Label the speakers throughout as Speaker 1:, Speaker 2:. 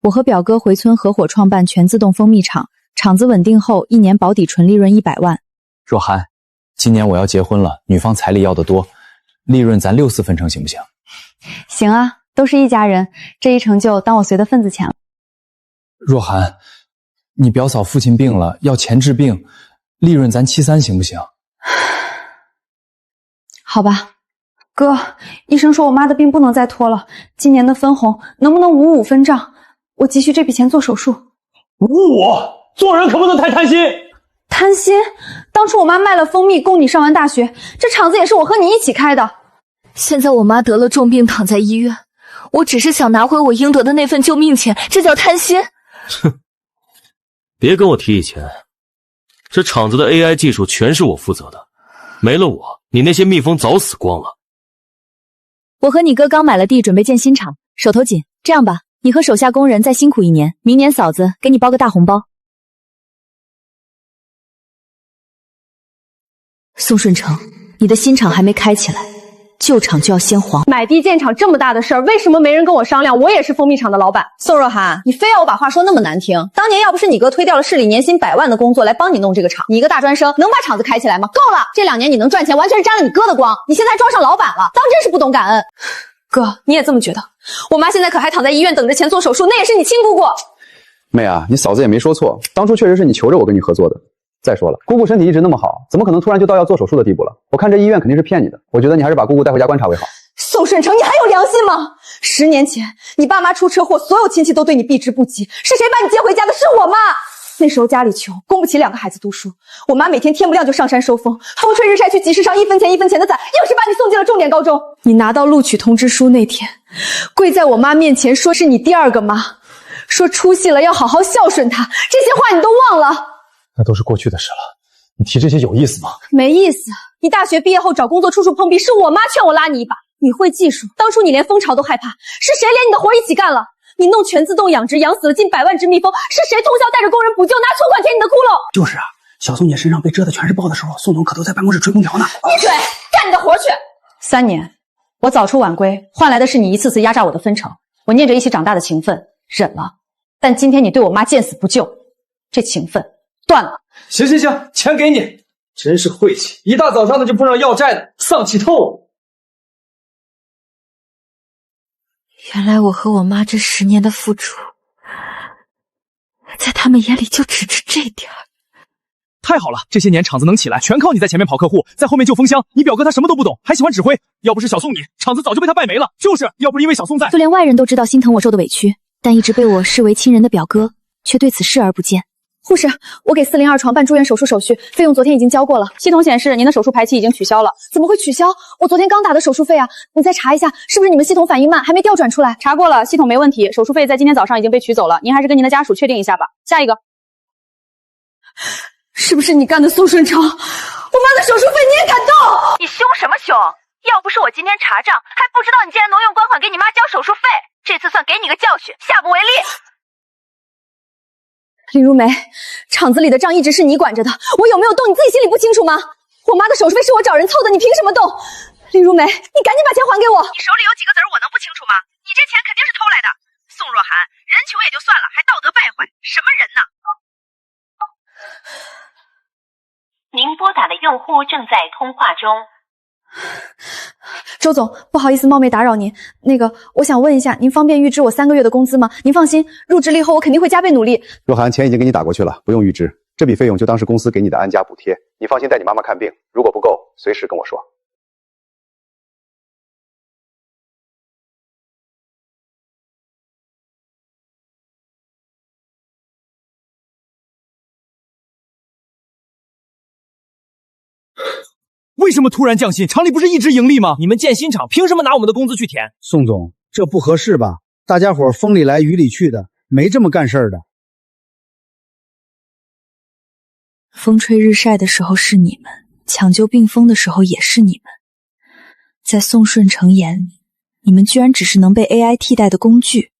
Speaker 1: 我和表哥回村合伙创办全自动蜂蜜厂，厂子稳定后，1年保底纯利润100万。
Speaker 2: 若涵，今年我要结婚了，女方彩礼要的多，利润咱6/4分成行不行？
Speaker 1: 行啊，都是一家人，这一成就当我随的份子钱了。
Speaker 2: 若涵，你表嫂父亲病了，要钱治病，利润咱7/3行不行？
Speaker 1: 好吧，哥，医生说我妈的病不能再拖了，今年的分红能不能5/5分账？我急需这笔钱做手术。
Speaker 3: 5/5，做人可不能太贪心。
Speaker 1: 贪心？当初我妈卖了蜂蜜供你上完大学，这厂子也是我和你一起开的。
Speaker 4: 现在我妈得了重病，躺在医院，我只是想拿回我应得的那份救命钱，这叫贪心？
Speaker 5: 哼，别跟我提以前，这厂子的 AI 技术全是我负责的，没了我，你那些蜜蜂早死光了。
Speaker 1: 我和你哥刚买了地，准备建新厂，手头紧。这样吧，你和手下工人再辛苦1年，明年嫂子给你包个大红包。宋顺成，你的新厂还没开起来，旧厂就要先黄。
Speaker 6: 买地建厂这么大的事儿，为什么没人跟我商量？我也是蜂蜜厂的老板。
Speaker 7: 宋若涵，你非要我把话说那么难听？当年要不是你哥推掉了市里年薪100万的工作来帮你弄这个厂，你一个大专生能把厂子开起来吗？够了，这2年你能赚钱，完全是沾了你哥的光。你现在装上老板了，当真是不懂感恩。
Speaker 6: 哥，你也这么觉得？我妈现在可还躺在医院等着钱做手术，那也是你亲姑姑。
Speaker 8: 妹啊，你嫂子也没说错，当初确实是你求着我跟你合作的。再说了，姑姑身体一直那么好，怎么可能突然就到要做手术的地步了？我看这医院肯定是骗你的，我觉得你还是把姑姑带回家观察为好。
Speaker 6: 宋顺成，你还有良心吗？10年前你爸妈出车祸，所有亲戚都对你避之不及，是谁把你接回家的？是我妈。那时候家里穷，供不起2个孩子读书，我妈每天天不亮就上山收风，风吹日晒去集市上1分钱1分钱的攒，硬是把你送进了重点高中。你拿到录取通知书那天，跪在我妈面前说是你第2个妈，说出息了要好好孝顺她，这些话你都忘了？
Speaker 3: 那都是过去的事了，你提这些有意思吗？
Speaker 6: 没意思。你大学毕业后找工作处处碰壁，是我妈劝我拉你一把。你会技术，当初你连蜂巢都害怕，是谁连你的活一起干了？你弄全自动养殖，养死了近100万只蜜蜂，是谁通宵带着工人补救，拿存款填你的窟窿？
Speaker 9: 就是啊，小宋姐身上被蛰得全是包的时候，宋总可都在办公室吹空调呢。
Speaker 6: 闭嘴，干你的活去
Speaker 7: ！3年，我早出晚归，换来的是你一次次压榨我的分成。我念着一起长大的情分，忍了。但今天你对我妈见死不救，这情分断了。
Speaker 3: 行，钱给你。真是晦气，一大早上的就碰上要债的，丧气透了。
Speaker 4: 原来我和我妈这10年的付出，在他们眼里就只值这点儿。
Speaker 2: 太好了，这些年厂子能起来，全靠你在前面跑客户，在后面救蜂箱。你表哥他什么都不懂，还喜欢指挥，要不是小宋你，厂子早就被他败没了。就是要不是因为小宋在，
Speaker 1: 就连外人都知道心疼我受的委屈，但一直被我视为亲人的表哥，却对此视而不见。
Speaker 6: 护士，我给402床办住院手术手续，费用昨天已经交过了。系统显示您的手术排期已经取消了。怎么会取消？我昨天刚打的手术费啊！你再查一下，是不是你们系统反应慢，还没调转出来？查过了，系统没问题，手术费在今天早上已经被取走了。您还是跟您的家属确定一下吧。下一个，是不是你干的，宋顺成？我妈的手术费你也敢动？
Speaker 4: 你凶什么凶？要不是我今天查账，还不知道你竟然挪用官款给你妈交手术费。这次算给你个教训，下不为例。
Speaker 6: 林如梅，厂子里的账一直是你管着的，我有没有动你自己心里不清楚吗？我妈的手术费是我找人凑的，你凭什么动？林如梅，你赶紧把钱还给我！
Speaker 4: 你手里有几个子儿，我能不清楚吗？你这钱肯定是偷来的。宋若涵，人穷也就算了，还道德败坏，什么人呢？
Speaker 10: 您拨打的用户正在通话中。
Speaker 6: 周总，不好意思冒昧打扰您，我想问一下，您方便预支我3个月的工资吗？您放心，入职了以后我肯定会加倍努力。
Speaker 8: 若涵，钱已经给你打过去了，不用预支，这笔费用就当是公司给你的安家补贴。你放心带你妈妈看病，如果不够，随时跟我说。
Speaker 2: 为什么突然降薪？厂里不是一直盈利吗？你们建新厂，凭什么拿我们的工资去填？
Speaker 9: 宋总，这不合适吧？大家伙风里来雨里去的，没这么干事儿的。
Speaker 1: 风吹日晒的时候是你们，抢救病蜂的时候也是你们。在宋顺成眼里，你们居然只是能被 AI 替代的工具。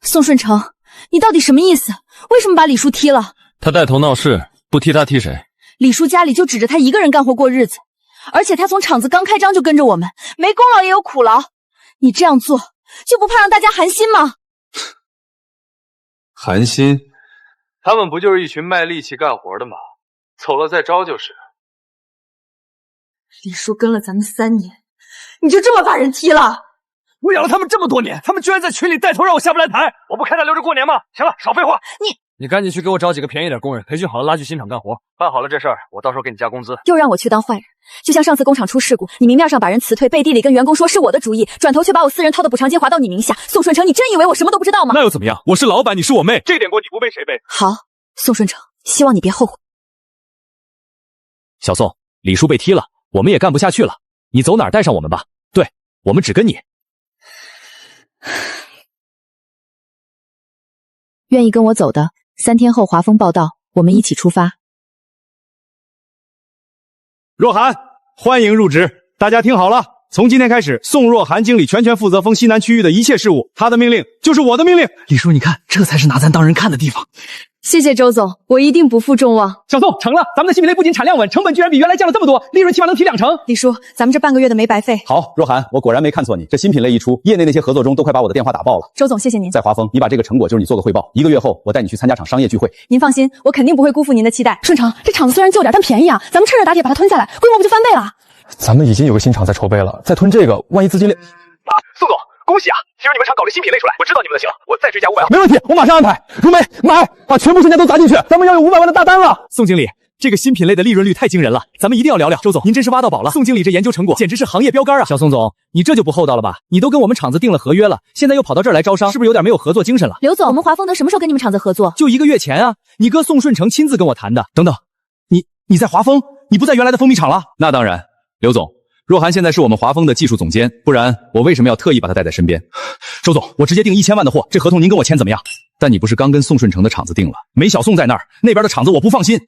Speaker 1: 宋顺成，你到底什么意思？为什么把李叔踢了？
Speaker 5: 他带头闹事，不踢他踢谁？
Speaker 1: 李叔家里就指着他一个人干活过日子，而且他从厂子刚开张就跟着我们，没功劳也有苦劳。你这样做，就不怕让大家寒心吗？
Speaker 11: 韩信，他们不就是一群卖力气干活的吗？走了再招就是。
Speaker 6: 李叔跟了咱们3年，你就这么把人踢了？
Speaker 2: 我养了他们这么多年，他们居然在群里带头让我下不来台，我不开他留着过年吗？行了，少废话。你赶紧去给我找几个便宜点工人，培训好了拉去新厂干活。办好了这事儿，我到时候给你加工资。
Speaker 7: 又让我去当坏人，就像上次工厂出事故，你明面上把人辞退，背地里跟员工说是我的主意，转头却把我私人掏的补偿金划到你名下。宋顺成，你真以为我什么都不知道吗？
Speaker 2: 那又怎么样？我是老板，你是我妹，这点锅你不背谁背？
Speaker 7: 好，宋顺成，希望你别后悔。
Speaker 2: 小宋，李叔被踢了，我们也干不下去了，你走哪儿带上我们吧。对，我们只跟你。
Speaker 1: 愿意跟我走的，3天后华丰报到，我们一起出发。
Speaker 2: 若涵，欢迎入职。大家听好了，从今天开始，宋若涵经理全权负责丰西南区域的一切事务，他的命令就是我的命令。李叔，你看，这才是拿咱当人看的地方。
Speaker 1: 谢谢周总，我一定不负众望。
Speaker 2: 小宋，成了，咱们的新品类不仅产量稳，成本居然比原来降了这么多，利润起码能提2成。
Speaker 1: 李叔，咱们这半个月的没白费。
Speaker 8: 好，若涵，我果然没看错你，这新品类一出，业内那些合作中都快把我的电话打爆了。
Speaker 1: 周总，谢谢您。
Speaker 8: 在华丰，你把这个成果就是你做个汇报，1个月后我带你去参加场商业聚会。
Speaker 1: 您放心，我肯定不会辜负您的期待。
Speaker 6: 顺成，这厂子虽然旧点，但便宜啊，咱们趁热打铁把它吞下来，规模不就翻倍了？
Speaker 11: 咱们已经有个新厂在筹备了，再吞这个，万一资金链……
Speaker 2: 宋总，恭喜啊！今儿你们厂搞了新品类出来，我知道你们的行，我再追加500万。
Speaker 11: 没问题，我马上安排。如梅，买，把全部身家都砸进去，咱们要有500万的大单了。
Speaker 2: 宋经理，这个新品类的利润率太惊人了，咱们一定要聊聊。周总，您真是挖到宝了，宋经理这研究成果简直是行业标杆啊！小宋总，你这就不厚道了吧？你都跟我们厂子定了合约了，现在又跑到这儿来招商，是不是有点没有合作精神了？
Speaker 1: 刘总，我们华丰德什么时候跟你们厂子合作？
Speaker 2: 就1个月前啊，你哥宋顺成亲自跟我谈的。等等，你在华丰，你不在原来的蜂蜜厂了？
Speaker 8: 那当然，刘总。若涵现在是我们华丰的技术总监，不然我为什么要特意把她带在身边？
Speaker 2: 周总，我直接订1000万的货，这合同您跟我签怎么样？
Speaker 8: 但你不是刚跟宋顺成的厂子定了？
Speaker 2: 没小宋在那儿，那边的厂子我不放心。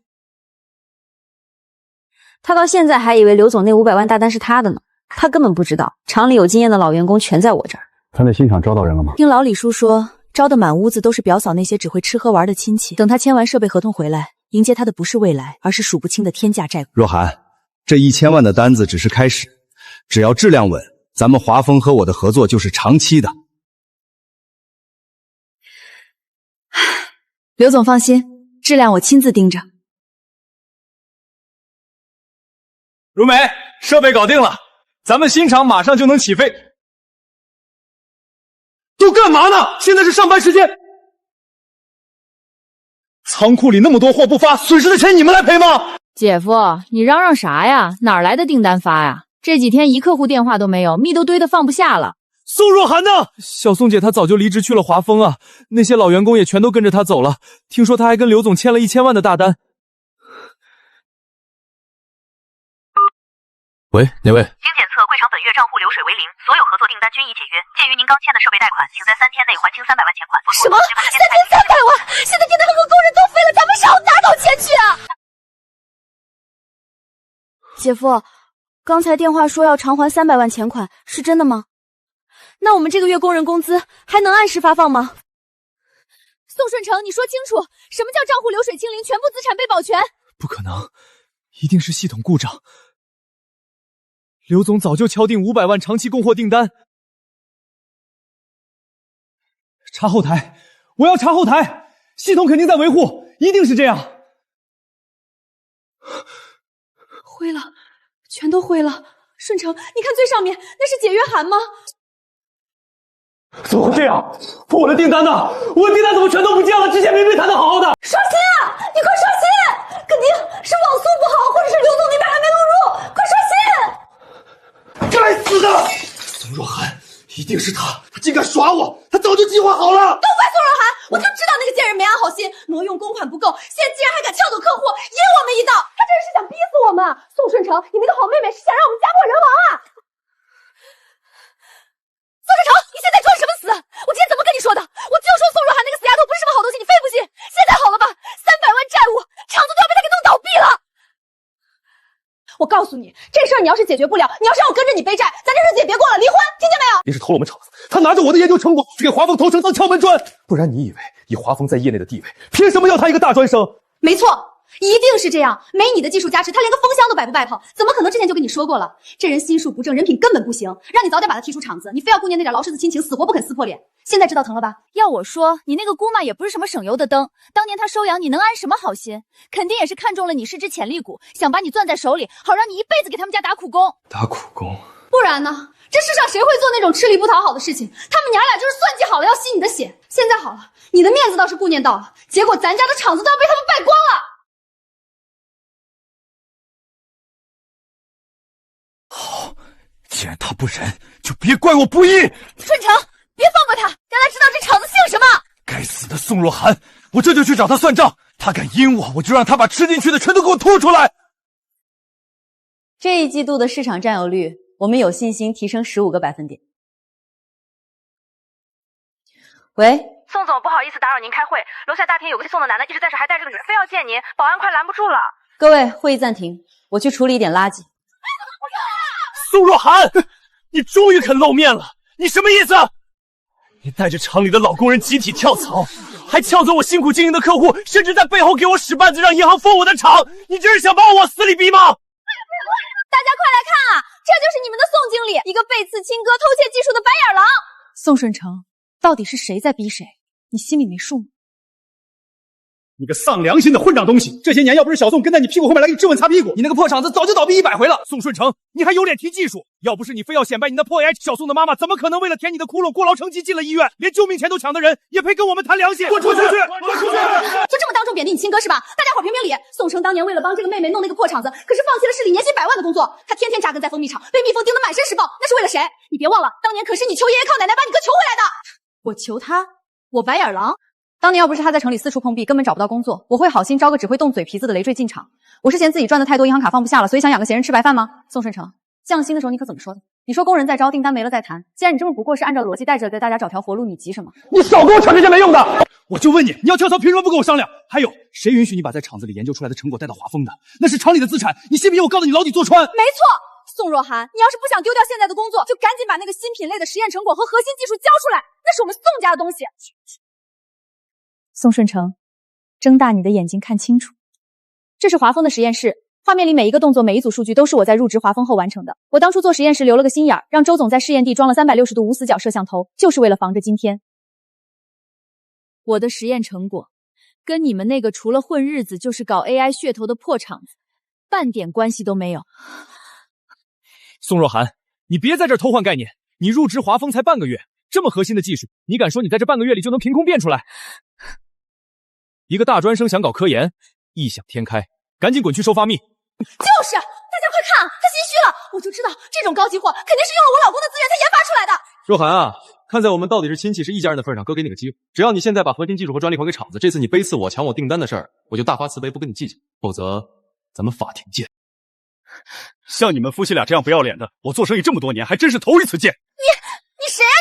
Speaker 7: 他到现在还以为刘总那500万大单是他的呢，他根本不知道厂里有经验的老员工全在我这儿。
Speaker 8: 他那新厂招到人了吗？
Speaker 1: 听老李叔说，招的满屋子都是表嫂那些只会吃喝玩的亲戚。等他签完设备合同回来，迎接他的不是未来，而是数不清的天价债务。
Speaker 8: 若涵，这1000万的单子只是开始，只要质量稳，咱们华丰和我的合作就是长期的。
Speaker 1: 刘总放心，质量我亲自盯着。
Speaker 2: 如梅，设备搞定了，咱们新厂马上就能起飞。都干嘛呢？现在是上班时间。仓库里那么多货不发，损失的钱你们来赔吗？
Speaker 12: 姐夫，你嚷嚷啥呀？哪来的订单发呀？这几天一客户电话都没有，密都堆得放不下了。
Speaker 2: 宋若涵呢？小宋姐她早就离职去了华丰啊，那些老员工也全都跟着她走了。听说她还跟刘总签了1000万的大单。
Speaker 5: 喂，哪位？
Speaker 4: 经检测，贵厂本月账户流水为0，所有合作订单均已解约。鉴于您刚签的设备贷款，请在3天内还清300万钱款。
Speaker 6: 什么？3天300万？现在订单和工人都飞了，咱们上哪找钱去啊？
Speaker 1: 姐夫，刚才电话说要偿还300万钱款，是真的吗？那我们这个月工人工资还能按时发放吗？宋顺成，你说清楚，什么叫账户流水清零，全部资产被保全？
Speaker 2: 不可能，一定是系统故障。刘总早就敲定500万长期供货订单。查后台，我要查后台，系统肯定在维护，一定是这样。
Speaker 1: 灰了，全都灰了。顺成，你看最上面，那是解约函吗？
Speaker 2: 怎么会这样？我的订单呢？我的订单怎么全都不见了？之前明明谈的好好的。
Speaker 6: 刷新啊！你快刷新！肯定是网速不好，或者是刘总那边还没录入，快刷新！
Speaker 2: 该死的！宋若涵，一定是他竟敢耍我！他早就计划好了。
Speaker 6: 都怪宋若涵，我就知道那个贱人没安好心，挪用公款不够，现在竟然还敢撬走客户，噎我们一刀！他这是想逼死我们！宋顺成，你那个好妹妹是想让我们家破人亡啊！宋顺成，你现在装什么死？我今天怎么跟你说的？我就说宋若涵那个死丫头不是什么好东西，你非不信？现在好了吧？300万债务，厂子都要被他给弄倒闭了！我告诉你，这事儿你要是解决不了，你要是让我跟着你背债，咱这日子也别过了，离婚，听见没有？
Speaker 2: 你是偷了我们厂子，他拿着我的研究成果去给华丰投诚当敲门砖，不然你以为以华丰在业内的地位，凭什么要他一个大专生？
Speaker 6: 没错，
Speaker 7: 一定是这样。没你的技术加持，他连个风箱都摆不摆跑，怎么可能之前就跟你说过了？这人心术不正，人品根本不行，让你早点把他踢出场子，你非要顾念那点劳师子亲情，死活不肯撕破脸。现在知道疼了吧？
Speaker 12: 要我说，你那个姑妈也不是什么省油的灯，当年她收养你能安什么好心？肯定也是看中了你是只潜力股，想把你攥在手里，好让你一辈子给他们家打苦工。
Speaker 11: 打苦工？
Speaker 7: 不然呢？这世上谁会做那种吃力不讨好的事情？他们娘俩就是算计好了要吸你的血。现在好了，你的面子倒是顾念到了，结果咱家的场子都要被他们败光了。
Speaker 13: 好，既然他不仁，就别怪我不义。
Speaker 12: 顺成，别放过他，让他知道这场子姓什么。
Speaker 13: 该死的宋若涵，我这就去找他算账。他敢阴我，我就让他把吃进去的全都给我吐出来。
Speaker 7: 这一季度的市场占有率，我们有信心提升15个百分点。喂，
Speaker 4: 宋总，不好意思打扰您开会，楼下大厅有个姓宋的男的一直在这还带着个女人，非要见您，保安快拦不住了。
Speaker 7: 各位，会议暂停，我去处理一点垃圾。
Speaker 5: 宋若涵，你终于肯露面了，你什么意思？你带着厂里的老工人集体跳槽，还撬走我辛苦经营的客户，甚至在背后给我使绊子，让银行封我的厂，你这是想把我往死里逼吗？
Speaker 7: 大家快来看啊，这就是你们的宋经理，一个背刺亲哥、偷窃技术的白眼狼。宋顺成，到底是谁在逼谁？你心里没数吗？
Speaker 2: 你个丧良心的混账东西！这些年要不是小宋跟在你屁股后面来给你质问擦屁股，你那个破厂子早就倒闭100回了。宋顺成，你还有脸提技术？要不是你非要显摆你那破 AI， 小宋的妈妈怎么可能为了填你的窟窿过劳成疾进了医院？连救命钱都抢的人，也配跟我们谈良心？滚出去！滚出去！
Speaker 7: 就这么当众贬低你亲哥是吧？大家伙评评理。宋成当年为了帮这个妹妹弄那个破厂子，可是放弃了市里年薪100万的工作。他天天扎根在蜂蜜厂，被蜜蜂叮得满身是包，那是为了谁？你别忘了，当年可是你求爷爷靠奶奶把你哥求回来的。我求他？我白眼狼？当年要不是他在城里四处碰壁，根本找不到工作，我会好心招个只会动嘴皮子的累赘进厂。我是嫌自己赚的太多，银行卡放不下了，所以想养个闲人吃白饭吗？宋顺成，降薪的时候你可怎么说的？你说工人在招，订单没了再谈。既然你这么不过是按照逻辑带着给大家找条活路，你急什么？
Speaker 2: 你少给我扯这些没用的！我就问你，你要跳槽凭什么不跟我商量？还有，谁允许你把在厂子里研究出来的成果带到华丰的？那是厂里的资产，你信不信我告到你牢底坐穿？
Speaker 7: 没错，宋若涵，你要是不想丢掉现在的工作，就赶紧把那个新品类的实验成果和核心技术交出来，那是我们宋家的东西。宋顺成，睁大你的眼睛看清楚，这是华丰的实验室，画面里每一个动作、每一组数据都是我在入职华丰后完成的。我当初做实验室留了个心眼儿，让周总在试验地装了360度无死角摄像头，就是为了防着今天。
Speaker 12: 我的实验成果跟你们那个除了混日子就是搞 AI 噱头的破厂子半点关系都没有。
Speaker 2: 宋若涵，你别在这儿偷换概念，你入职华丰才半个月，这么核心的技术，你敢说你在这半个月里就能凭空变出来？一个大专生想搞科研，异想天开，赶紧滚去收发密。
Speaker 7: 就是，大家快看，他心虚了，我就知道这种高级货肯定是用了我老公的资源才研发出来的。
Speaker 14: 若涵啊，看在我们到底是亲戚是一家人的份上，哥给你个机会，只要你现在把核心技术和专利还给厂子，这次你背刺我抢我订单的事儿，我就大发慈悲不跟你计较，否则咱们法庭见。
Speaker 13: 像你们夫妻俩这样不要脸的，我做生意这么多年还真是头一次见。
Speaker 7: 你谁啊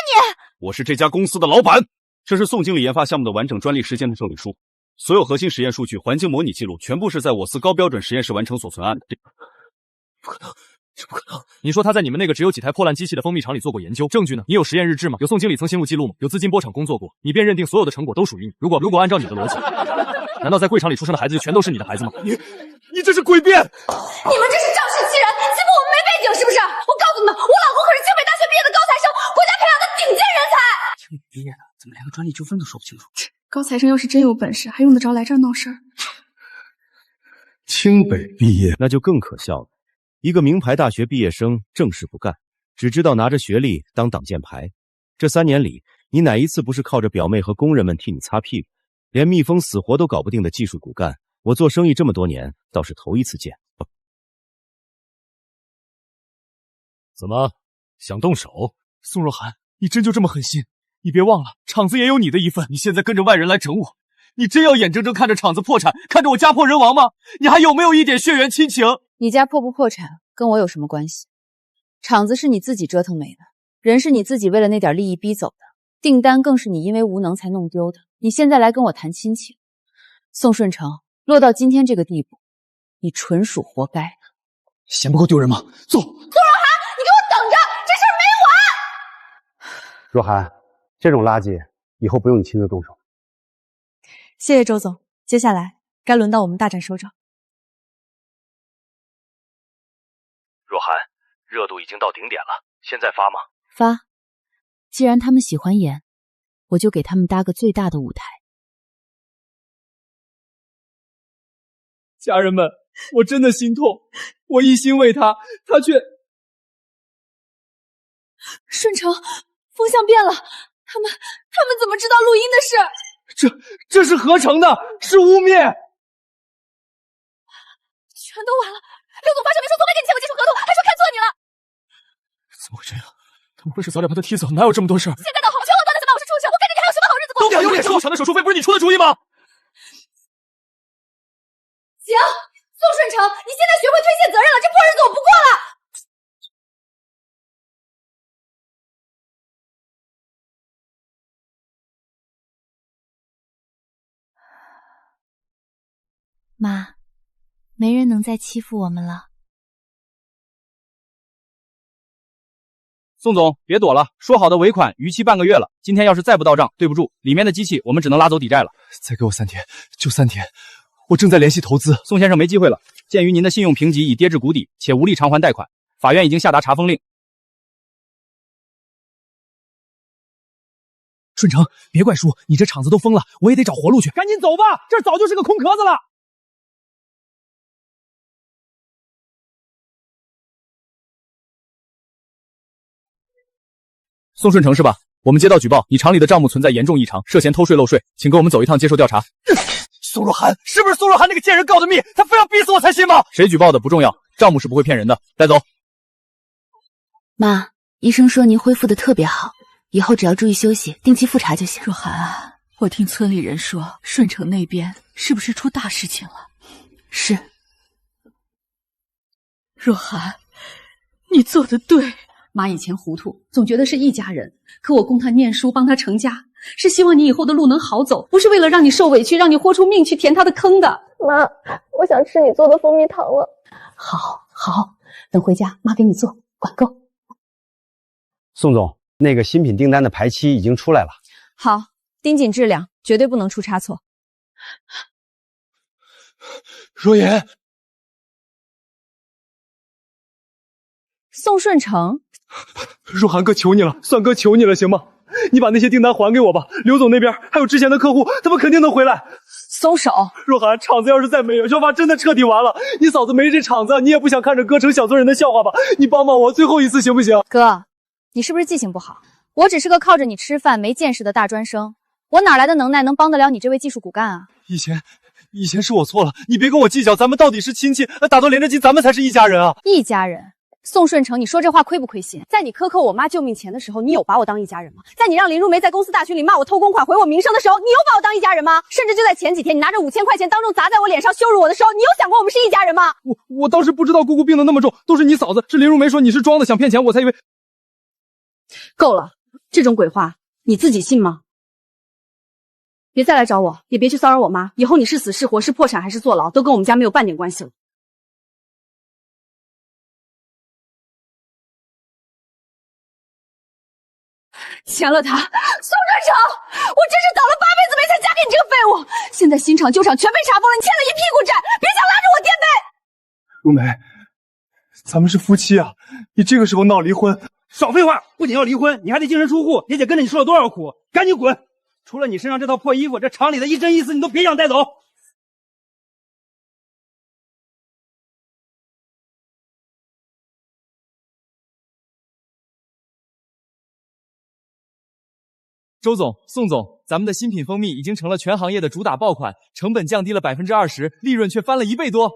Speaker 7: 你？
Speaker 13: 我是这家公司的老板，这是宋经理研发项目的完整专利时间的证理书，所有核心实验数据、环境模拟记录全部是在我司高标准实验室完成所存案的。
Speaker 2: 不可能，这不可能！你说他在你们那个只有几台破烂机器的蜂蜜厂里做过研究，证据呢？你有实验日志吗？有宋经理曾心路记录吗？有资金波场工作过，你便认定所有的成果都属于你。如果按照你的逻辑，难道在贵厂里出生的孩子就全都是你的孩子吗？
Speaker 13: 你这是诡辩！
Speaker 7: 你们这是仗势欺人，欺负我们没背景是不是？我告诉你们，我老公可是清北大学毕业的高材生，国家培养的顶尖人才。
Speaker 15: 清北毕业的，怎么连个专利纠纷都说不清楚？
Speaker 16: 高材生要是真有本事，还用得着来这儿闹事儿？
Speaker 13: 清北毕业，
Speaker 5: 那就更可笑了。一个名牌大学毕业生，正事不干，只知道拿着学历当挡箭牌。这3年里，你哪一次不是靠着表妹和工人们替你擦屁股？连蜜蜂死活都搞不定的技术骨干，我做生意这么多年，倒是头一次见。
Speaker 13: 怎么想动手？
Speaker 2: 宋若涵，你真就这么狠心？你别忘了，厂子也有你的一份。你现在跟着外人来整我，你真要眼睁睁看着厂子破产，看着我家破人亡吗？你还有没有一点血缘亲情？
Speaker 7: 你家破不破产跟我有什么关系？厂子是你自己折腾没的，人是你自己为了那点利益逼走的，订单更是你因为无能才弄丢的。你现在来跟我谈亲情，宋顺成，落到今天这个地步，你纯属活该。
Speaker 2: 嫌不够丢人吗？走！
Speaker 7: 宋若涵，你给我等着，这事儿没完！
Speaker 8: 若涵，这种垃圾以后不用你亲自动手。
Speaker 6: 谢谢周总，接下来
Speaker 1: 该轮到我们大展手掌。
Speaker 5: 若涵，热度已经到顶点了，现在发吗？
Speaker 12: 发。既然他们喜欢演，我就给他们搭个最大的舞台。
Speaker 2: 家人们，我真的心痛，我一心为他，他却……
Speaker 16: 顺成，风向变了，他们怎么知道录音的事？
Speaker 2: 这是合成的，是污蔑！
Speaker 16: 全都完了！刘总发声明说从没跟你签过技术合同，还说看错你了。
Speaker 2: 怎么会这样？他们会是早点把他踢走，哪有这么多事儿？
Speaker 16: 现在倒好，全网都在骂我是畜生，我看着你还有什么好日子过？
Speaker 2: 都敢有脸说抢的手术费不是你出的主意吗？
Speaker 16: 行，宋顺成，你现在学会推卸责任了，这破日子我不过了。
Speaker 12: 妈，没人能再欺负我们了。
Speaker 2: 宋总，别躲了，说好的尾款逾期半个月了，今天要是再不到账，对不住，里面的机器我们只能拉走抵债了。再给我3天，就3天，我正在联系投资。宋先生没机会了，鉴于您的信用评级已跌至谷底，且无力偿还贷款，法院已经下达查封令。顺成，别怪叔，你这厂子都封了，我也得找活路去。赶紧走吧，这早就是个空壳子了。宋顺成是吧？我们接到举报，你厂里的账目存在严重异常，涉嫌偷税漏税，请跟我们走一趟接受调查。宋若涵，是不是宋若涵那个贱人告的密？他非要逼死我才信吗？谁举报的不重要，账目是不会骗人的。带走。
Speaker 12: 妈，医生说您恢复的特别好，以后只要注意休息，定期复查就行。
Speaker 15: 若涵啊，我听村里人说，顺城那边是不是出大事情了？
Speaker 12: 是。
Speaker 15: 若涵，你做的对。
Speaker 17: 妈以前糊涂，总觉得是一家人，可我供他念书，帮他成家，是希望你以后的路能好走，不是为了让你受委屈，让你豁出命去填他的坑的。
Speaker 6: 妈，我想吃你做的蜂蜜糖了。
Speaker 17: 好，等回家妈给你做，管够。
Speaker 18: 宋总，那个新品订单的排期已经出来了。
Speaker 7: 好，盯紧质量，绝对不能出差错。
Speaker 2: 若言，
Speaker 7: 宋顺成。
Speaker 2: 若涵哥，求你了，算哥求你了，行吗？你把那些订单还给我吧。刘总那边还有之前的客户，他们肯定能回来。
Speaker 7: 松手！
Speaker 2: 若涵，厂子要是再没有，小发真的彻底完了。你嫂子没这厂子，你也不想看着哥成小村人的笑话吧？你帮帮我，最后一次行不行？
Speaker 7: 哥，你是不是记性不好？我只是个靠着你吃饭没见识的大专生，我哪来的能耐能帮得了你这位技术骨干啊？
Speaker 2: 以前是我错了，你别跟我计较，咱们到底是亲戚，打断连着筋，咱们才是一家人啊！
Speaker 7: 一家人。宋顺成，你说这话亏不亏心？在你克扣我妈救命钱的时候，你有把我当一家人吗？在你让林如梅在公司大群里骂我偷公款毁我名声的时候，你有把我当一家人吗？甚至就在前几天，你拿着5000块钱当众砸在我脸上羞辱我的时候，你有想过我们是一家人吗？
Speaker 2: 我当时不知道姑姑病得那么重，都是你嫂子，是林如梅说你是装的想骗钱，我才以为。
Speaker 17: 够了，这种鬼话你自己信吗？别再来找我，也别去骚扰我妈，以后你是死是活，是破产还是坐牢，都跟我们家没有半点关系了。
Speaker 16: 签了他，宋顺成，我真是倒了8辈子霉才嫁给你这个废物！现在新厂旧厂全被查封了，你欠了一屁股债，别想拉着我垫背！
Speaker 2: 如梅，咱们是夫妻啊，你这个时候闹离婚，
Speaker 19: 少废话！不仅要离婚，你还得净身出户，姐姐跟着你受了多少苦，赶紧滚！除了你身上这套破衣服，这厂里的一针一丝你都别想带走。
Speaker 2: 周总、宋总，咱们的新品蜂蜜已经成了全行业的主打爆款，成本降低了20%，利润却翻了1倍多。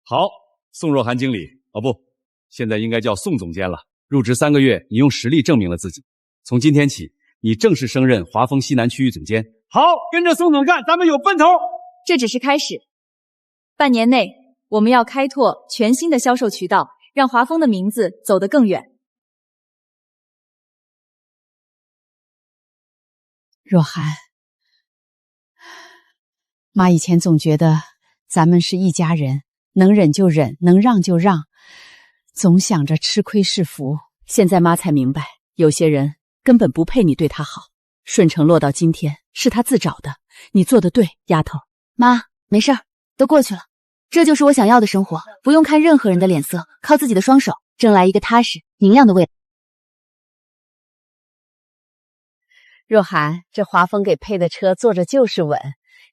Speaker 13: 好，宋若涵经理，哦不，现在应该叫宋总监了。入职3个月，你用实力证明了自己。从今天起，你正式升任华丰西南区域总监。
Speaker 19: 好，跟着宋总干，咱们有奔头。
Speaker 1: 这只是开始，半年内我们要开拓全新的销售渠道，让华丰的名字走得更远。
Speaker 17: 若涵，妈以前总觉得咱们是一家人，能忍就忍，能让就让，总想着吃亏是福。现在妈才明白，有些人根本不配你对他好。顺成落到今天是他自找的，你做得对，丫头。
Speaker 12: 妈，没事儿，都过去了。这就是我想要的生活，不用看任何人的脸色，靠自己的双手挣来一个踏实明亮的未来。
Speaker 17: 若涵，这华丰给配的车坐着就是稳，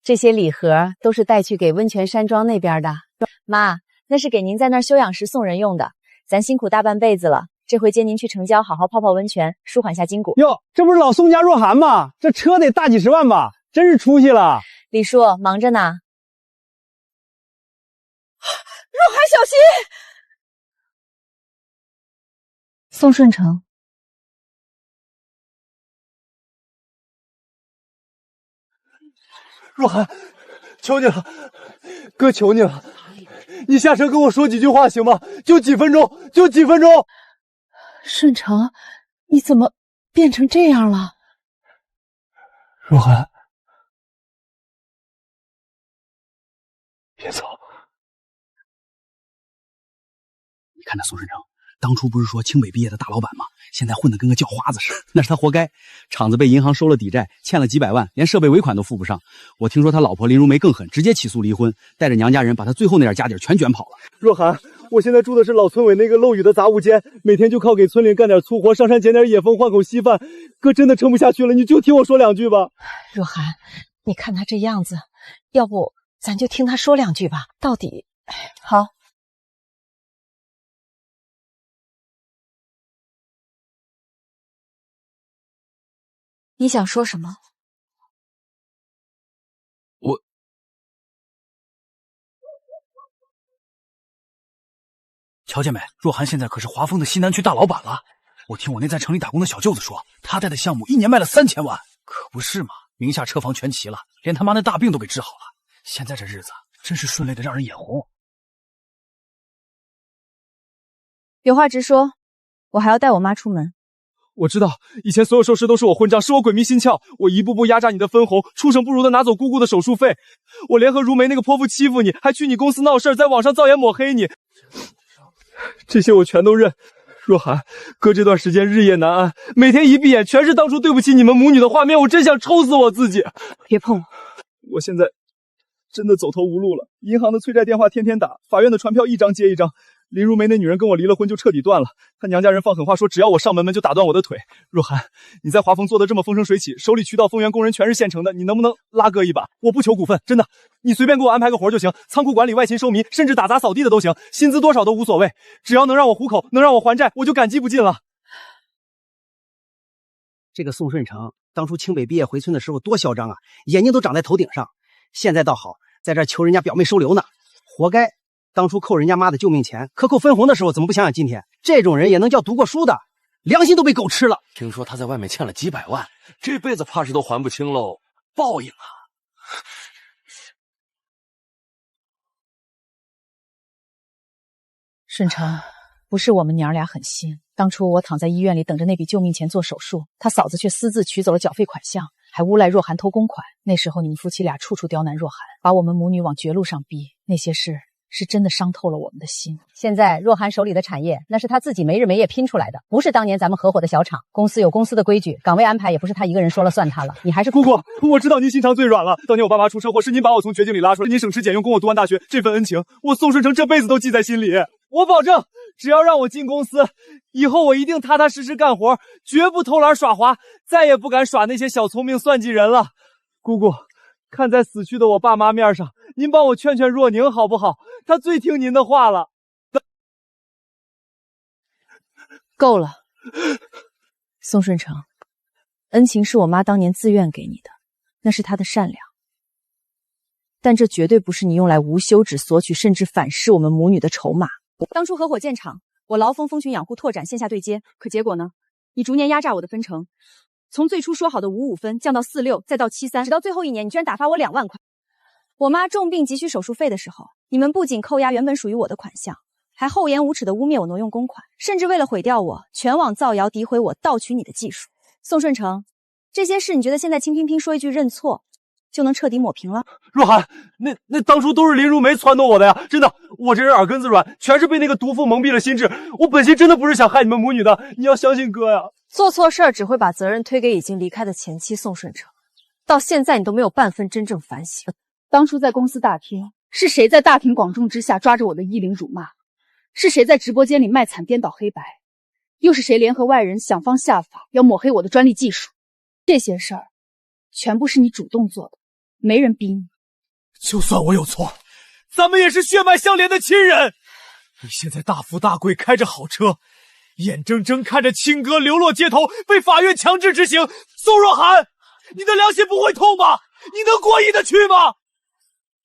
Speaker 17: 这些礼盒都是带去给温泉山庄那边的。妈，那是给您在那儿休养时送人用的。咱辛苦大半辈子了，这回接您去城郊好好泡泡温泉，舒缓下筋骨。
Speaker 19: 哟，这不是老宋家若涵吗？这车得大几十万吧？真是出息了。
Speaker 17: 李叔，忙着呢。
Speaker 6: 若涵，小心！
Speaker 1: 宋顺成，
Speaker 2: 若涵，求你了，哥求你了，你下车跟我说几句话行吗？就几分钟，就几分钟。
Speaker 15: 顺成，你怎么变成这样了？
Speaker 2: 若涵，别走。
Speaker 19: 你看那宋顺成，当初不是说清北毕业的大老板吗？现在混得跟个叫花子似的，那是他活该。厂子被银行收了抵债，欠了几百万，连设备尾款都付不上。我听说他老婆林如梅更狠，直接起诉离婚，带着娘家人把他最后那点家底全卷跑了。
Speaker 2: 若涵，我现在住的是老村委那个漏雨的杂物间，每天就靠给村里干点粗活，上山捡点野蜂，换口稀饭。哥真的撑不下去了，你就听我说两句吧。
Speaker 15: 若涵，你看他这样子，要不咱就听他说两句吧。到底，
Speaker 1: 好。你想说什么？
Speaker 19: 乔建美，若涵现在可是华丰的西南区大老板了。我听我那在城里打工的小舅子说，他带的项目一年卖了3000万，可不是嘛？名下车房全齐了，连他妈那大病都给治好了。现在这日子真是顺利的让人眼红。
Speaker 1: 有话直说，我还要带我妈出门。
Speaker 2: 我知道，以前所有寿事都是我混账，是我鬼迷心窍，我一步步压榨你的分红，畜生不如的拿走姑姑的手术费，我联合如梅那个泼妇欺负你，还去你公司闹事，在网上造谣抹黑你，这些我全都认。若涵，哥这段时间日夜难安，每天一闭眼全是当初对不起你们母女的画面，我真想抽死我自己。
Speaker 1: 别碰我！
Speaker 2: 我现在真的走投无路了，银行的催债电话天天打，法院的传票一张接一张。林如梅那女人跟我离了婚就彻底断了，她娘家人放狠话说只要我上门就打断我的腿。若涵，你在华丰做的这么风生水起，手里渠道丰源工人全是现成的，你能不能拉哥一把？我不求股份，真的，你随便给我安排个活就行，仓库管理、外勤收民，甚至打杂扫地的都行，薪资多少都无所谓，只要能让我糊口，能让我还债，我就感激不尽了。
Speaker 19: 这个宋顺成当初清北毕业回村的时候多嚣张啊，眼睛都长在头顶上，现在倒好，在这求人家表妹收留呢，活该。当初扣人家妈的救命钱，克扣分红的时候怎么不想想今天？这种人也能叫读过书的，良心都被狗吃了。
Speaker 11: 听说他在外面欠了几百万，这辈子怕是都还不清喽。报应啊！
Speaker 17: 顺成，不是我们娘俩狠心，当初我躺在医院里等着那笔救命钱做手术，他嫂子却私自取走了缴费款项，还诬赖若涵偷公款。那时候你们夫妻俩处处刁难若涵，把我们母女往绝路上逼，那些事是真的伤透了我们的心。现在若涵手里的产业，那是他自己没日没夜拼出来的，不是当年咱们合伙的小厂。公司有公司的规矩，岗位安排也不是他一个人说了算他了。你还是
Speaker 2: 姑姑，我知道您心肠最软了。当年我爸妈出车祸，是您把我从绝境里拉出来，您省吃俭用供我读完大学，这份恩情，我宋顺成这辈子都记在心里。我保证，只要让我进公司，以后我一定踏踏实实干活，绝不偷懒耍滑，再也不敢耍那些小聪明算计人了。姑姑，看在死去的我爸妈面上，您帮我劝劝若宁好不好？她最听您的话了。
Speaker 1: 够了，宋顺成，恩情是我妈当年自愿给你的，那是她的善良，但这绝对不是你用来无休止索取甚至反噬我们母女的筹码。当初合伙建厂，我劳风群养护拓展线下对接，可结果呢？你逐年压榨我的分成，从最初说好的55分降到46，再到73，直到最后一年，你居然打发我2万块。我妈重病急需手术费的时候，你们不仅扣押原本属于我的款项，还厚颜无耻地污蔑我挪用公款，甚至为了毁掉我，全网造谣诋毁我，盗取你的技术。宋顺成，这些事你觉得现在轻拼拼说一句认错就能彻底抹平了？
Speaker 2: 若涵，那当初都是林如梅撺掇我的呀，真的，我这人耳根子软，全是被那个毒妇蒙蔽了心智，我本心真的不是想害你们母女的，你要相信哥呀。
Speaker 1: 做错事儿只会把责任推给已经离开的前妻宋顺成，到现在你都没有半分真正反省。
Speaker 12: 当初在公司大厅，是谁在大庭广众之下抓着我的衣领辱骂？是谁在直播间里卖惨颠倒黑白？又是谁联合外人想方设法要抹黑我的专利技术？这些事儿，全部是你主动做的，没人逼你。
Speaker 2: 就算我有错，咱们也是血脉相连的亲人。你现在大富大贵，开着好车，眼睁睁看着亲哥流落街头，被法院强制执行。宋若涵，你的良心不会痛吗？你能过意得去吗？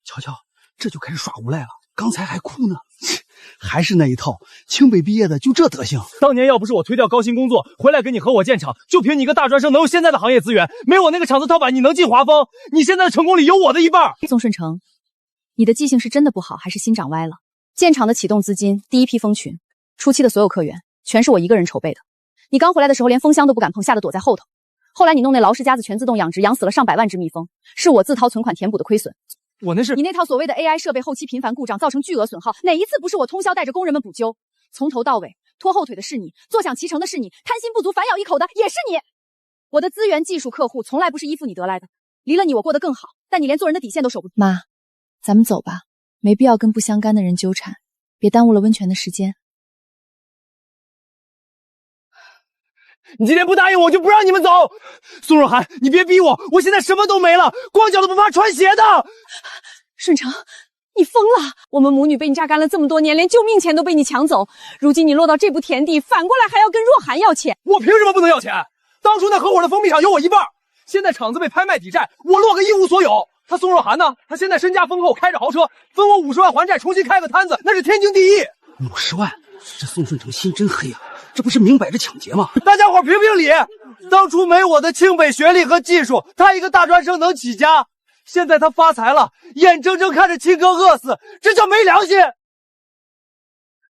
Speaker 9: 乔乔，这就开始耍无赖了，刚才还哭呢。还是那一套，清北毕业的就这德行。
Speaker 2: 当年要不是我推掉高薪工作回来跟你和我建厂，就凭你一个大专生能有现在的行业资源，没我那个厂子套板，你能进华丰？你现在的成功里有我的一半。
Speaker 7: 宋顺成，你的记性是真的不好，还是心长歪了？建厂的启动资金，第一批蜂群，初期的所有客源，全是我一个人筹备的。你刚回来的时候连蜂箱都不敢碰，吓得躲在后头。后来你弄那劳氏家子全自动养殖，养死了上百万只蜜蜂，是我自掏存款填补的亏损。
Speaker 2: 我那是
Speaker 7: 你那套所谓的 AI 设备后期频繁故障造成巨额损耗，哪一次不是我通宵带着工人们补救？从头到尾拖后腿的是你，坐享其成的是你，贪心不足反咬一口的也是你。我的资源、技术、客户从来不是依附你得来的，离了你我过得更好，但你连做人的底线都守不住。
Speaker 1: 妈，咱们走吧，没必要跟不相干的人纠缠，别耽误了温泉的时间。
Speaker 2: 你今天不答应我，就不让你们走。宋若涵，你别逼我，我现在什么都没了，光脚的不怕穿鞋的。
Speaker 15: 顺成，你疯了！我们母女被你榨干了这么多年，连救命钱都被你抢走，如今你落到这步田地，反过来还要跟若涵要钱。
Speaker 2: 我凭什么不能要钱？当初那合伙的蜂蜜厂有我一半，现在厂子被拍卖抵债，我落个一无所有。他宋若涵呢？他现在身家丰厚，开着豪车，分我50万还债，重新开个摊子，那是天经地义。
Speaker 9: 50万，这宋顺成心真黑啊！这不是明摆着抢劫吗？
Speaker 2: 大家伙评评理，当初没我的清北学历和技术，他一个大专生能起家，现在他发财了，眼睁睁看着亲哥饿死，这叫没良心！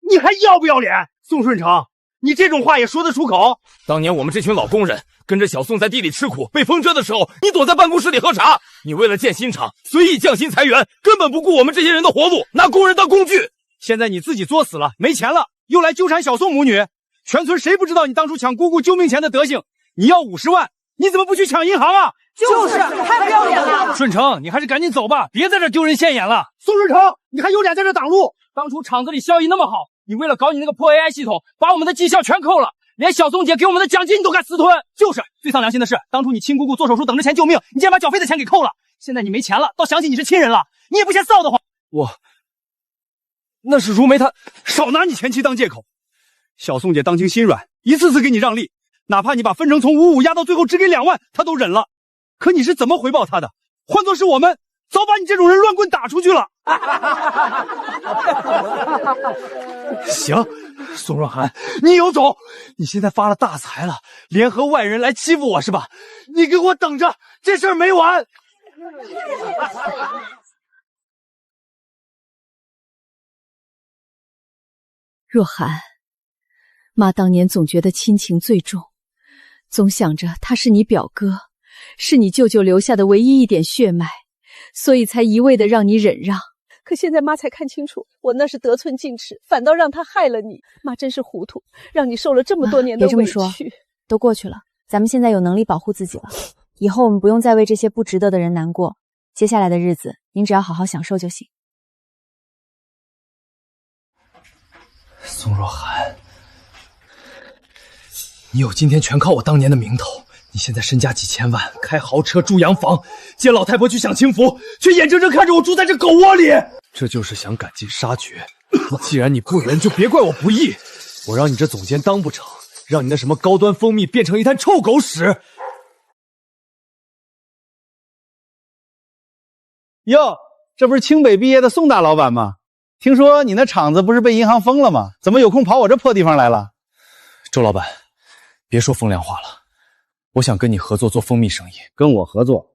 Speaker 2: 你还要不要脸？宋顺成，你这种话也说得出口？当年我们这群老工人跟着小宋在地里吃苦，被风蛰的时候，你躲在办公室里喝茶。你为了建新厂，随意降薪裁员，根本不顾我们这些人的活路，拿工人当工具。现在你自己作死了，没钱了，又来纠缠小宋母女。全村谁不知道你当初抢姑姑救命钱的德行？你要50万，你怎么不去抢银行啊？
Speaker 15: 就是太不要脸了！
Speaker 2: 顺成，你还是赶紧走吧，别在这丢人现眼了。宋顺成，你还有脸在这挡路？当初厂子里效益那么好，你为了搞你那个破 AI 系统，把我们的绩效全扣了，连小宋姐给我们的奖金你都敢私吞。就是最丧良心的是，当初你亲姑姑做手术等着钱救命，你竟然把缴费的钱给扣了。现在你没钱了，倒想起你是亲人了，你也不嫌臊得慌。那是如梅她少拿你前妻当借口。小宋姐当亲心软，一次次给你让利，哪怕你把分成从55压到最后只给2万，她都忍了。可你是怎么回报她的？换作是我们，早把你这种人乱棍打出去了。行，宋若涵，你有种！你现在发了大财了，联合外人来欺负我是吧？你给我等着，这事儿没完！
Speaker 17: 若涵，妈当年总觉得亲情最重，总想着他是你表哥，是你舅舅留下的唯一一点血脉，所以才一味的让你忍让。
Speaker 15: 可现在妈才看清楚，我那是得寸进尺，反倒让他害了你。妈真是糊涂，让你受了这么多年的委屈。
Speaker 1: 别这么说，都过去了，咱们现在有能力保护自己了，以后我们不用再为这些不值得的人难过。接下来的日子，您只要好好享受就行。
Speaker 2: 宋若涵，你有今天全靠我当年的名头。你现在身家几千万，开豪车住洋房，接老太婆去享清福，却眼睁睁看着我住在这狗窝里。这就是想赶尽杀绝。既然你不仁，就别怪我不义。我让你这总监当不成，让你那什么高端蜂蜜变成一滩臭狗屎。
Speaker 9: 哟，这不是清北毕业的宋大老板吗？听说你那厂子不是被银行封了吗？怎么有空跑我这破地方来了？
Speaker 2: 周老板，别说风凉话了，我想跟你合作做蜂蜜生意。
Speaker 9: 跟我合作？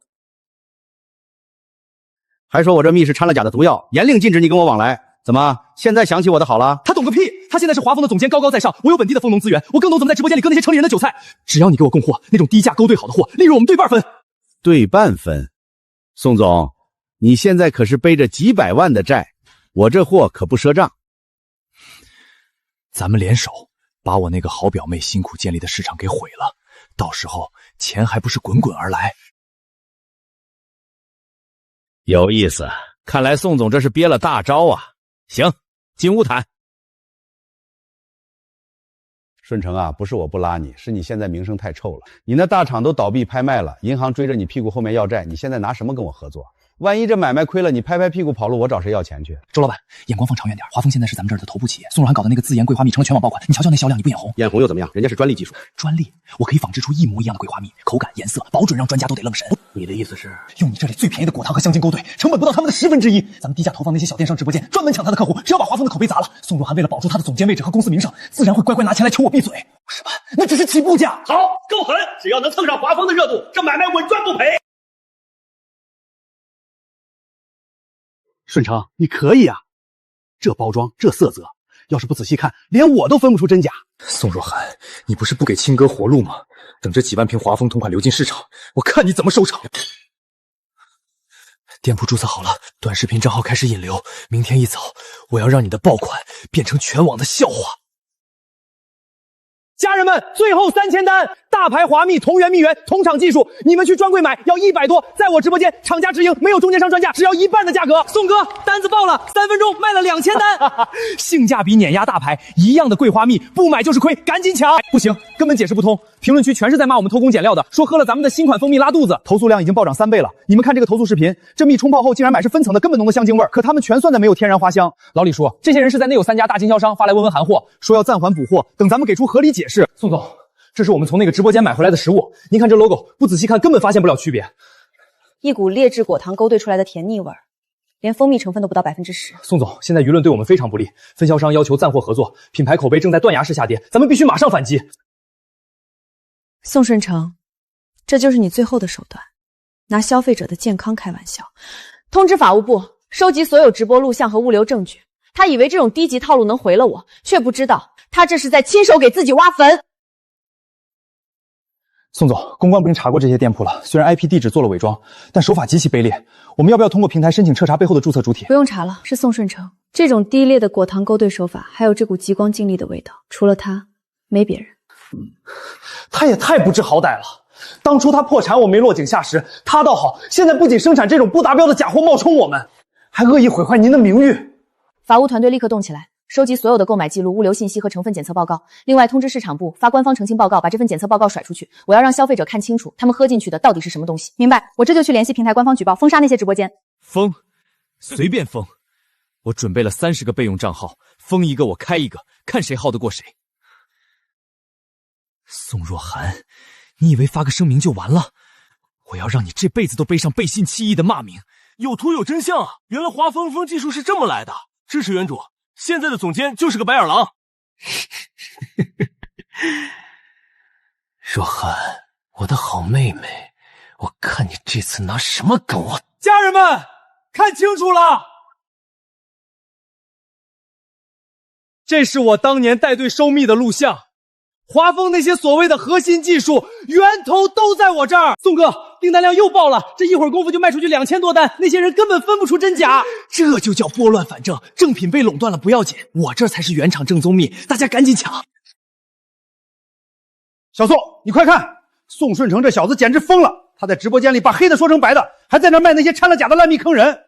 Speaker 9: 还说我这蜜是掺了假的毒药，严令禁止你跟我往来。怎么现在想起我的好了？
Speaker 2: 他懂个屁！他现在是华丰的总监，高高在上，我有本地的蜂农资源，我更懂怎么在直播间里割那些城里人的韭菜。只要你给我供货，那种低价勾兑好的货，利润我们对半分。
Speaker 9: 对半分？宋总，你现在可是背着几百万的债，我这货可不赊账。
Speaker 2: 咱们联手把我那个好表妹辛苦建立的市场给毁了，到时候钱还不是滚滚而来。
Speaker 5: 有意思，看来宋总这是憋了大招啊！行，进屋谈。
Speaker 18: 顺成啊，不是我不拉你，是你现在名声太臭了。你那大厂都倒闭拍卖了，银行追着你屁股后面要债，你现在拿什么跟我合作？万一这买卖亏了，你拍拍屁股跑路，我找谁要钱去？
Speaker 2: 周老板，眼光放长远点，华丰现在是咱们这儿的头部企业，宋若涵搞的那个自研桂花蜜成了全网爆款，你瞧瞧那销量，你不眼红？
Speaker 18: 眼红又怎么样？人家是专利技术，
Speaker 2: 专利，我可以仿制出一模一样的桂花蜜，口感、颜色，保准让专家都得愣神。
Speaker 18: 你的意思是，
Speaker 2: 用你这里最便宜的果糖和香精勾兑，成本不到他们的1/10，咱们低价投放那些小电商直播间，专门抢他的客户，只要把华丰的口碑砸了，宋若涵为了保住他的总监位置和公司名声，自然会乖乖拿钱来求我闭嘴。50万，那只是起步价。
Speaker 3: 好，够狠！只要能蹭上华丰的热度，这买卖稳赚不赔。
Speaker 19: 顺成，你可以啊！这包装，这色泽，要是不仔细看，连我都分不出真假。
Speaker 3: 宋若涵，你不是不给亲哥活路吗？等这几万瓶华丰同款流进市场，我看你怎么收场。店铺注册好了，短视频账号开始引流，明天一早，我要让你的爆款变成全网的笑话。
Speaker 2: 家人们，最后3000单，大牌华蜜同源蜜源，同厂技术，你们去专柜买要100多，在我直播间厂家直营，没有中间商专价，只要1半的价格。宋哥，单子爆了，3分钟卖了2000单，性价比碾压大牌，一样的桂花蜜，不买就是亏，赶紧抢！不行，根本解释不通，评论区全是在骂我们偷工减料的，说喝了咱们的新款蜂蜜拉肚子，投诉量已经暴涨3倍了。你们看这个投诉视频，这蜜冲泡后竟然满是分层的根本浓的香精味，可他们全算在没有天然花香。老李说，这些人是在内有3家大经销商发来温文含货，说要暂缓补货，等咱们给出合理解释。宋总，这是我们从那个直播间买回来的食物，您看这 logo， 不仔细看根本发现不了区别。
Speaker 6: 一股劣质果糖勾兑出来的甜腻味儿，连蜂蜜成分都不到10%。
Speaker 2: 宋总，现在舆论对我们非常不利，分销商要求暂货合作，品牌口碑正在断崖式下跌，咱们必须马上反击。
Speaker 6: 宋顺成，这就是你最后的手段，拿消费者的健康开玩笑。
Speaker 7: 通知法务部收集所有直播录像和物流证据。他以为这种低级套路能回了我，却不知道他这是在亲手给自己挖坟。
Speaker 2: 宋总，公关部已经查过这些店铺了，虽然 IP 地址做了伪装，但手法极其卑劣。我们要不要通过平台申请彻查背后的注册主体？
Speaker 6: 不用查了，是宋顺成。这种低劣的果糖勾兑手法，还有这股极光劲力的味道，除了他，没别人。
Speaker 2: 他也太不知好歹了。当初他破产，我没落井下石，他倒好，现在不仅生产这种不达标的假货冒充我们，还恶意毁坏您的名誉。
Speaker 7: 法务团队立刻动起来，收集所有的购买记录、物流信息和成分检测报告。另外通知市场部发官方澄清报告，把这份检测报告甩出去。我要让消费者看清楚，他们喝进去的到底是什么东西。明白？我这就去联系平台官方举报，封杀那些直播间。
Speaker 5: 封，随便封。我准备了30个备用账号，封一个我开一个，看谁耗得过谁。宋若涵，你以为发个声明就完了？我要让你这辈子都背上背信弃义的骂名。
Speaker 20: 有图有真相啊！原来华丰技术是这么来的。支持原主，现在的总监就是个白眼狼。
Speaker 3: 若涵，我的好妹妹，我看你这次拿什么跟我？
Speaker 2: 家人们，看清楚了，这是我当年带队收蜜的录像。华丰那些所谓的核心技术源头都在我这儿。宋哥，订单量又爆了，这一会儿功夫就卖出去2000多单，那些人根本分不出真假。这就叫拨乱反正，正品被垄断了不要紧，我这才是原厂正宗蜜，大家赶紧抢。
Speaker 9: 小宋，你快看，宋顺成这小子简直疯了，他在直播间里把黑的说成白的，还在那卖那些掺了假的烂蜜坑人。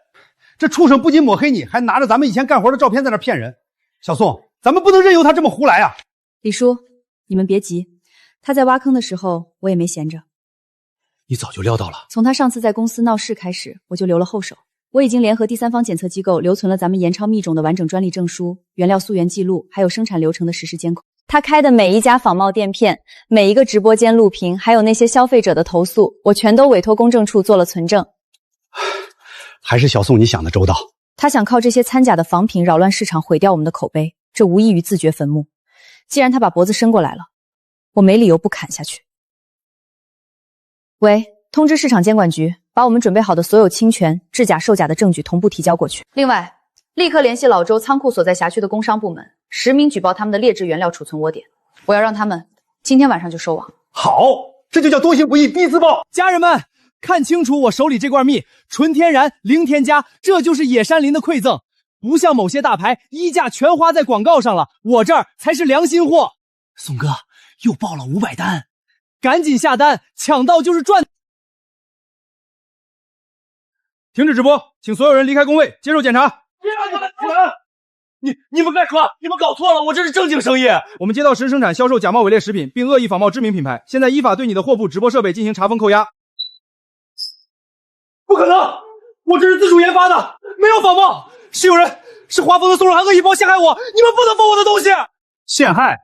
Speaker 9: 这畜生不仅抹黑你，还拿着咱们以前干活的照片在那骗人。小宋，咱们不能任由他这么胡来啊。
Speaker 6: 李叔，你们别急，他在挖坑的时候我也没闲着。
Speaker 3: 你早就料到了。
Speaker 6: 从他上次在公司闹事开始，我就留了后手。我已经联合第三方检测机构留存了咱们延超蜜种的完整专利证书、原料溯源记录，还有生产流程的实时监控。他开的每一家仿冒垫片、每一个直播间录屏，还有那些消费者的投诉，我全都委托公证处做了存证。
Speaker 19: 还是小宋你想的周到。
Speaker 6: 他想靠这些掺假的仿品扰乱市场，毁掉我们的口碑，这无异于自掘坟墓。既然他把脖子伸过来了，我没理由不砍下去。喂，通知市场监管局，把我们准备好的所有侵权、制假、售假的证据同步提交过去。另外，立刻联系老周仓库所在辖区的工商部门，实名举报他们的劣质原料储存窝点。我要让他们今天晚上就收网。
Speaker 2: 好，这就叫多行不义必自爆。家人们，看清楚我手里这罐蜜，纯天然，零添加，这就是野山林的馈赠。不像某些大牌溢价全花在广告上了，我这儿才是良心货。宋哥又爆了500单，赶紧下单，抢到就是赚。停止直播，请所有人离开工位，接受检查。
Speaker 20: 你们干什么？你们搞错了，我这是正经生意。
Speaker 2: 我们接到实施生产、销售假冒伪劣食品，并恶意仿冒知名品牌，现在依法对你的货铺、直播设备进行查封扣押。
Speaker 20: 不可能，我这是自主研发的，没有仿冒。是华丰的宋若涵恶意包陷害我，你们不能封我的东西。
Speaker 2: 陷害，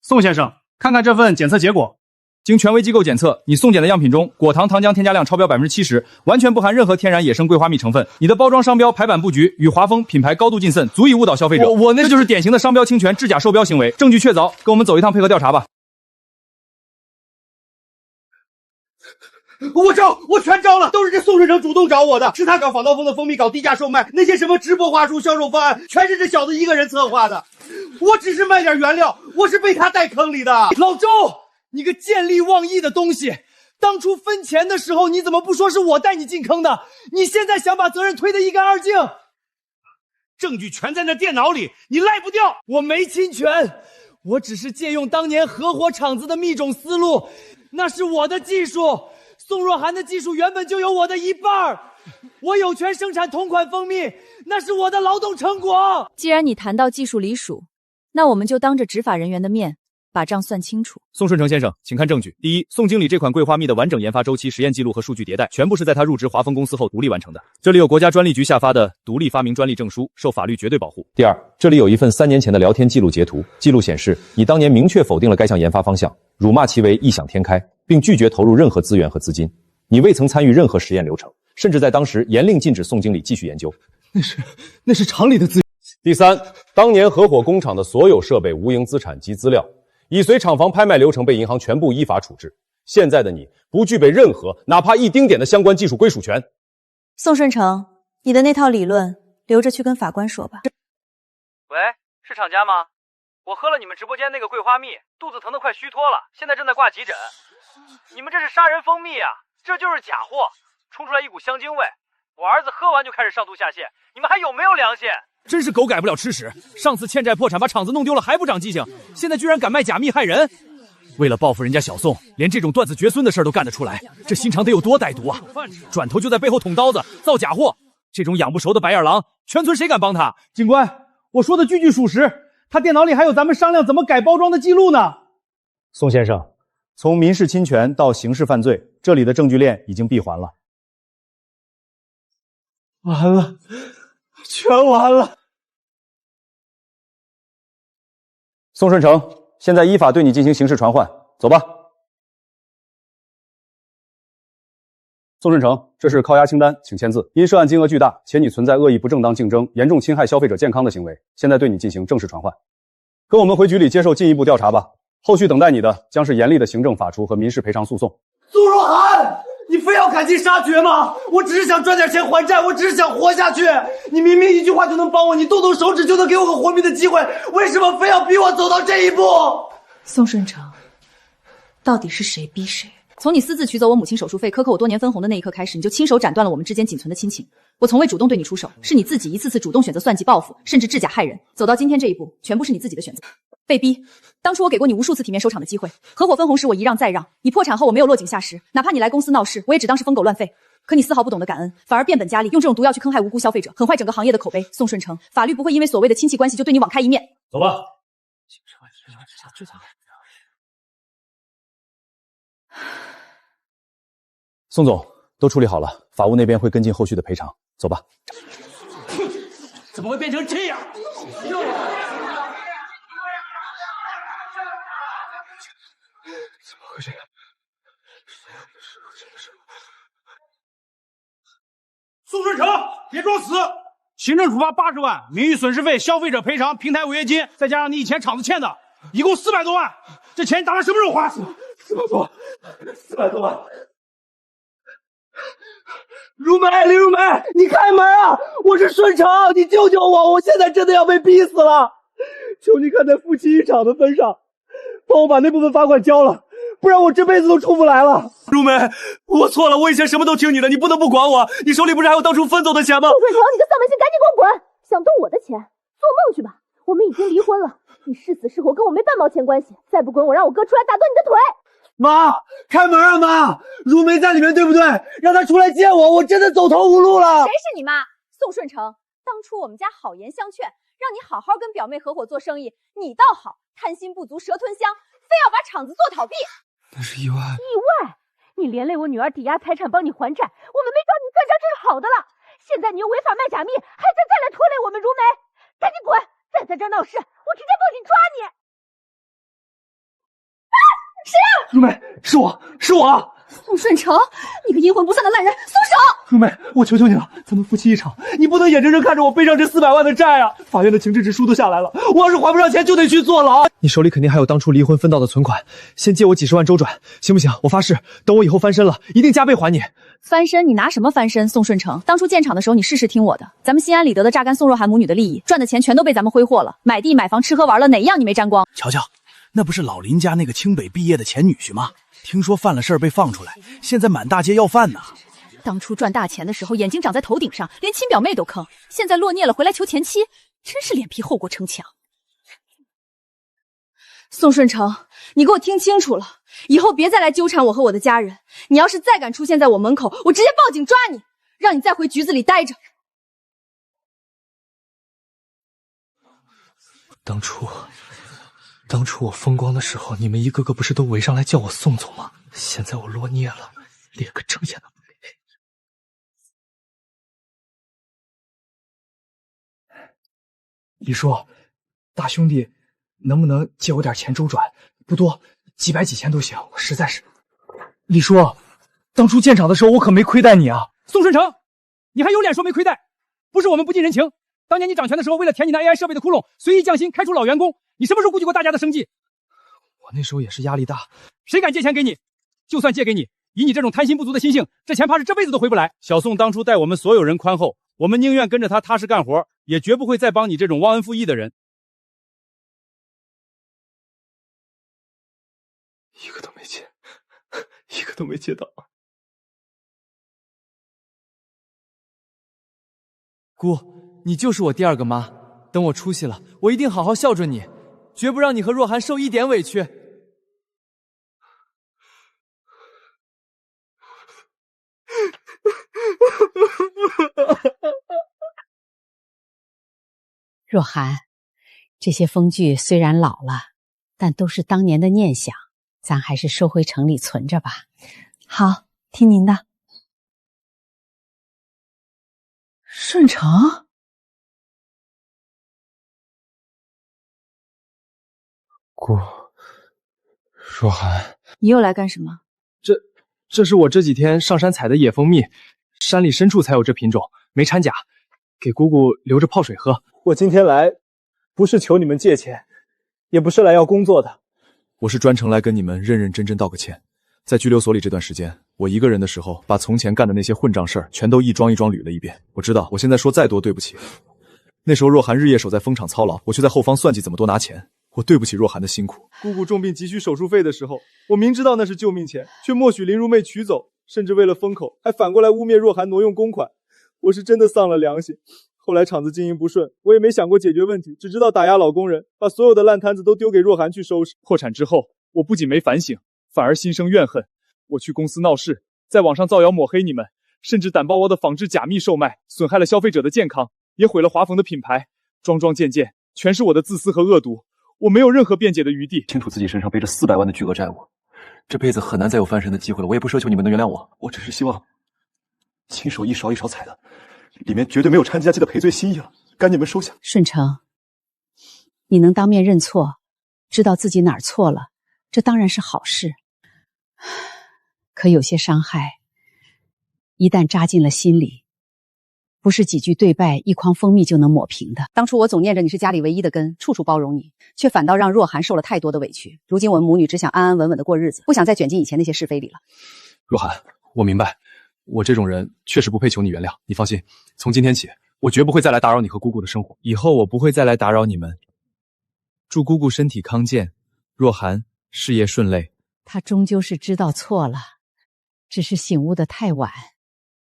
Speaker 2: 宋先生，看看这份检测结果。经权威机构检测，你送检的样品中果糖糖浆添加量超标70%，完全不含任何天然野生桂花蜜成分。你的包装商标排版布局与华丰品牌高度近似，足以误导消费者。这就是典型的商标侵权、制假售标行为，证据确凿。跟我们走一趟配合调查吧。
Speaker 9: 我全招了，都是这宋顺成主动找我的，是他搞仿盗风的蜂蜜，搞低价售卖，那些什么直播话术、销售方案，全是这小子一个人策划的。我只是卖点原料，我是被他带坑里的。
Speaker 2: 老周，你个见利忘义的东西！当初分钱的时候，你怎么不说是我带你进坑的？你现在想把责任推得一干二净？
Speaker 9: 证据全在那电脑里，你赖不掉。
Speaker 2: 我没侵权，我只是借用当年合伙厂子的密种思路，那是我的技术。宋若涵的技术原本就有我的一半，我有权生产同款蜂蜜，那是我的劳动成果。
Speaker 1: 既然你谈到技术离属，那我们就当着执法人员的面把账算清楚。
Speaker 5: 宋顺成先生，请看证据。第一，宋经理这款桂花蜜的完整研发周期、实验记录和数据迭代，全部是在他入职华丰公司后独立完成的。这里有国家专利局下发的独立发明专利证书，受法律绝对保护。第二，这里有一份3年前的聊天记录截图，记录显示你当年明确否定了该项研发方向，辱骂其为异想天开，并拒绝投入任何资源和资金。你未曾参与任何实验流程，甚至在当时严令禁止宋经理继续研究。
Speaker 2: 那是厂里的资源。
Speaker 5: 第三，当年合伙工厂的所有设备、无形资产及资料，已随厂房拍卖流程被银行全部依法处置。现在的你不具备任何哪怕一丁点的相关技术归属权。
Speaker 1: 宋顺成，你的那套理论留着去跟法官说吧。
Speaker 21: 喂，是厂家吗？我喝了你们直播间那个桂花蜜，肚子疼得快虚脱了，现在正在挂急诊。你们这是杀人蜂蜜啊！这就是假货，冲出来一股香精味。我儿子喝完就开始上吐下泻，你们还有没有良心？
Speaker 2: 真是狗改不了吃屎！上次欠债破产把厂子弄丢了还不长记性，现在居然敢卖假蜜害人！为了报复人家小宋，连这种断子绝孙的事都干得出来，这心肠得有多歹毒啊！转头就在背后捅刀子，造假货，这种养不熟的白眼狼，全村谁敢帮他？
Speaker 9: 警官，我说的句句属实，他电脑里还有咱们商量怎么改包装的记录呢。
Speaker 5: 宋先生，从民事侵权到刑事犯罪，这里的证据链已经闭环了。
Speaker 20: 完了，全完了。
Speaker 5: 宋顺成，现在依法对你进行刑事传唤，走吧。宋顺成，这是扣押清单，请签字。因涉案金额巨大，且你存在恶意不正当竞争、严重侵害消费者健康的行为，现在对你进行正式传唤。跟我们回局里接受进一步调查吧。后续等待你的将是严厉的行政法处和民事赔偿诉讼。
Speaker 9: 苏若涵，你非要赶尽杀绝吗？我只是想赚点钱还债，我只是想活下去。你明明一句话就能帮我，你动动手指就能给我个活命的机会，为什么非要逼我走到这一步？
Speaker 1: 宋顺成，到底是谁逼谁？从你私自取走我母亲手术费、克扣我多年分红的那一刻开始，你就亲手斩断了我们之间仅存的亲情。我从未主动对你出手，是你自己一次次主动选择算计报复，甚至制假害人，走到今天这一步，全部是你自己的选择。被逼，当初我给过你无数次体面收场的机会，合伙分红时我一让再让，你破产后我没有落井下石，哪怕你来公司闹事，我也只当是疯狗乱吠。可你丝毫不懂得感恩，反而变本加厉，用这种毒药去坑害无辜消费者，狠坏整个行业的口碑。宋顺成，法律不会因为所谓的亲戚关系就对你网开一面。
Speaker 5: 走吧。宋总，都处理好了，法务那边会跟进后续的赔偿。走吧。
Speaker 20: 怎么会变成这样？
Speaker 2: 怎么会这样？
Speaker 9: 宋顺成，别装死！行政处罚80万，名誉损失费、消费者赔偿、平台违约金，再加上你以前厂子欠的，一共400多万。这钱你打算什么时候还？400多万。如梅，林如梅，你开门啊！我是顺成，你救救我！我现在真的要被逼死了！求你看在夫妻一场的份上，帮我把那部分罚款交了，不然我这辈子都出不来了。
Speaker 20: 如梅，我错了，我以前什么都听你的，你不能不管我。你手里不是还有当初分走的钱吗？
Speaker 4: 宋顺成，你个丧门星，赶紧给我滚！想动我的钱，做梦去吧！我们已经离婚了，你是死是活跟我没半毛钱关系。再不滚，我让我哥出来打断你的腿！
Speaker 20: 妈，开门啊！妈，如梅在里面，对不对？让她出来见我，我真的走投无路了。
Speaker 7: 谁是你妈？宋顺成，当初我们家好言相劝，让你好好跟表妹合伙做生意，你倒好，贪心不足蛇吞象，非要把厂子做倒闭。
Speaker 3: 那是意外。
Speaker 4: 意外？你连累我女儿抵押财产帮你还债，我们没找你算账，这是好的了。现在你又违法卖假蜜，还想再来拖累我们如梅？赶紧滚！再在这儿闹事，我直接报警抓你！
Speaker 7: 谁啊？
Speaker 20: 如梅，是我。
Speaker 7: 宋顺成，你个阴魂不散的烂人，松手！
Speaker 20: 如梅，我求求你了，咱们夫妻一场，你不能眼睁睁看着我背上这400万的债啊！法院的情治指数都下来了，我要是还不上钱，就得去坐牢。
Speaker 3: 你手里肯定还有当初离婚分到的存款，先借我几10万周转，行不行？我发誓，等我以后翻身了，一定加倍还你。
Speaker 1: 翻身？你拿什么翻身？宋顺成，当初建厂的时候你事事听我的，咱们心安理得的榨干宋若涵母女的利益，赚的钱全都被咱们挥霍了，买地买房吃喝玩乐，哪样你没沾光？
Speaker 19: 瞧瞧，那不是老林家那个清北毕业的前女婿吗？听说犯了事儿被放出来，现在满大街要饭呢。
Speaker 1: 当初赚大钱的时候眼睛长在头顶上，连亲表妹都坑，现在落孽了回来求前妻，真是脸皮厚过城墙。宋顺成，你给我听清楚了，以后别再来纠缠我和我的家人，你要是再敢出现在我门口，我直接报警抓你，让你再回局子里待着。
Speaker 3: 当初我风光的时候，你们一个个不是都围上来叫我宋总吗？现在我落孽了，连个正眼都不给。
Speaker 20: 李叔，大兄弟，能不能借我点钱周转？不多，几百几千都行，我实在是。李叔，当初建厂的时候我可没亏待你啊。
Speaker 2: 宋顺成，你还有脸说没亏待？不是我们不近人情，当年你掌权的时候，为了填你那 AI 设备的窟窿，随意降薪开除老员工，你什么时候顾及过大家的生计？
Speaker 3: 我那时候也是压力大，
Speaker 2: 谁敢借钱给你？就算借给你，以你这种贪心不足的心性，这钱怕是这辈子都回不来。小宋当初待我们所有人宽厚，我们宁愿跟着他踏实干活，也绝不会再帮你这种忘恩负义的人。
Speaker 3: 一个都没借，一个都没借到。
Speaker 10: 姑，你就是我第二个妈，等我出息了，我一定好好孝顺你，绝不让你和若涵受一点委屈。
Speaker 17: 若涵，这些风具虽然老了，但都是当年的念想，咱还是收回城里存着吧。
Speaker 1: 好，听您的。顺成，
Speaker 3: 姑，若涵，
Speaker 1: 你又来干什么？
Speaker 3: 这是我这几天上山采的野蜂蜜，山里深处才有这品种，没掺假，给姑姑留着泡水喝。
Speaker 20: 我今天来，不是求你们借钱，也不是来要工作的，
Speaker 3: 我是专程来跟你们认认真真道个歉。在拘留所里这段时间，我一个人的时候，把从前干的那些混账事儿全都一桩一桩捋了一遍。我知道，我现在说再多对不起。那时候若涵日夜守在蜂场操劳，我却在后方算计怎么多拿钱。我对不起若涵的辛苦。
Speaker 2: 姑姑重病急需手术费的时候，我明知道那是救命钱，却默许林如妹取走，甚至为了封口，还反过来污蔑若涵挪用公款。我是真的丧了良心。后来厂子经营不顺，我也没想过解决问题，只知道打压老工人，把所有的烂摊子都丢给若涵去收拾。破产之后，我不仅没反省，反而心生怨恨。我去公司闹事，在网上造谣抹黑你们，甚至胆包我的仿制假蜜售卖，损害了消费者的健康，也毁了华丰的品牌。桩桩件件，全是我的自私和恶毒。我没有任何辩解的余地。
Speaker 14: 清楚自己身上背着400万的巨额债务，这辈子很难再有翻身的机会了。我也不奢求你们能原谅我，我只是希望亲手一勺一勺采的，里面绝对没有掺加剂的赔罪心意了，赶你们收下。
Speaker 17: 顺成，你能当面认错，知道自己哪儿错了，这当然是好事。可有些伤害，一旦扎进了心里，不是几句对拜、一筐蜂蜜就能抹平的。当初我总念着你是家里唯一的根，处处包容你，却反倒让若涵受了太多的委屈。如今我们母女只想安安稳稳的过日子，不想再卷进以前那些是非里了。
Speaker 3: 若涵，我明白，我这种人确实不配求你原谅。你放心，从今天起，我绝不会再来打扰你和姑姑的生活。
Speaker 10: 以后我不会再来打扰你们。祝姑姑身体康健，若涵事业顺累。
Speaker 17: 她终究是知道错了，只是醒悟得太晚。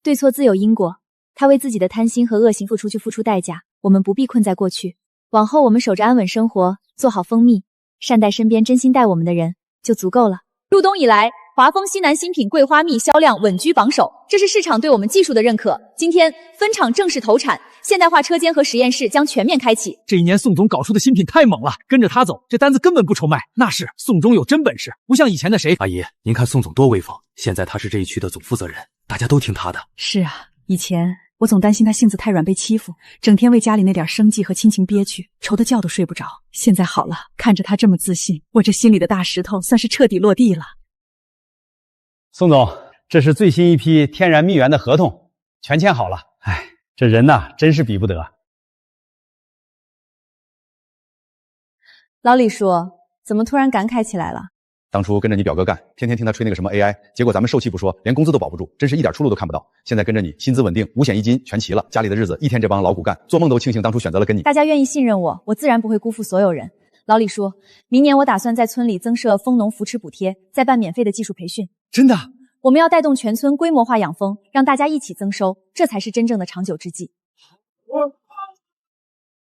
Speaker 1: 对错自有因果，他为自己的贪心和恶行付出代价，我们不必困在过去。往后我们守着安稳生活，做好蜂蜜，善待身边真心待我们的人，就足够了。
Speaker 4: 入冬以来，华丰西南新品桂花蜜销量稳居榜首，这是市场对我们技术的认可。今天分厂正式投产，现代化车间和实验室将全面开启。
Speaker 20: 这一年宋总搞出的新品太猛了，跟着他走，这单子根本不愁卖。那是宋总有真本事，不像以前的谁。
Speaker 19: 阿姨，您看宋总多威风，现在他是这一区的总负责人，大家都听他的。
Speaker 1: 是啊，以前我总担心他性子太软被欺负，整天为家里那点生计和亲情憋屈，愁得觉都睡不着。现在好了，看着他这么自信，我这心里的大石头算是彻底落地了。
Speaker 18: 宋总，这是最新一批天然蜜源的合同，全签好了。哎，这人呐，真是比不得。
Speaker 1: 老李叔，怎么突然感慨起来了？
Speaker 3: 当初跟着你表哥干，天天听他吹那个什么 AI， 结果咱们受气不说，连工资都保不住，真是一点出路都看不到。现在跟着你，薪资稳定，五险一金全齐了，家里的日子一天这帮老骨干，做梦都庆幸当初选择了跟你。
Speaker 1: 大家愿意信任我，我自然不会辜负所有人。老李叔，明年我打算在村里增设蜂农扶持补贴，再办免费的技术培训。
Speaker 20: 真的？
Speaker 1: 我们要带动全村规模化养蜂，让大家一起增收，这才是真正的长久之计。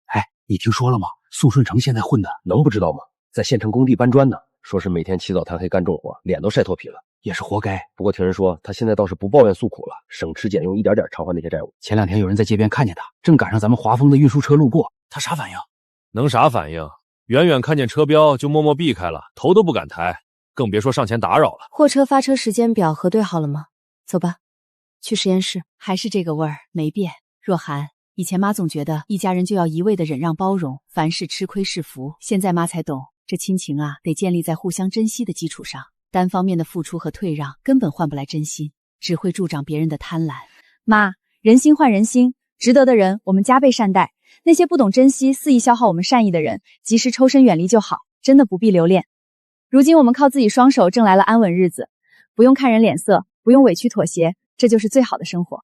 Speaker 19: 哎，你听说了吗？宋顺成现在混的，
Speaker 8: 能不知道吗？在县城工地搬砖呢，说是每天起早贪黑干重活，脸都晒脱皮了，
Speaker 19: 也是活该。
Speaker 8: 不过听人说他现在倒是不抱怨诉苦了，省吃俭用，一点点偿还那些债务。
Speaker 19: 前2天有人在街边看见他，正赶上咱们华丰的运输车路过，他啥反应？
Speaker 13: 能啥反应？远远看见车标就默默避开了，头都不敢抬，更别说上前打扰了。
Speaker 1: 货车发车时间表核对好了吗？走吧，去实验室。还是这个味儿，没变。若涵，以前妈总觉得一家人就要一味的忍让包容，凡事吃亏是福，现在妈才懂，这亲情啊，得建立在互相珍惜的基础上。单方面的付出和退让根本换不来真心，只会助长别人的贪婪。妈，人心换人心，值得的人我们加倍善待，那些不懂珍惜、肆意消耗我们善意的人，及时抽身远离就好，真的不必留恋。如今我们靠自己双手挣来了安稳日子，不用看人脸色，不用委屈妥协，这就是最好的生活。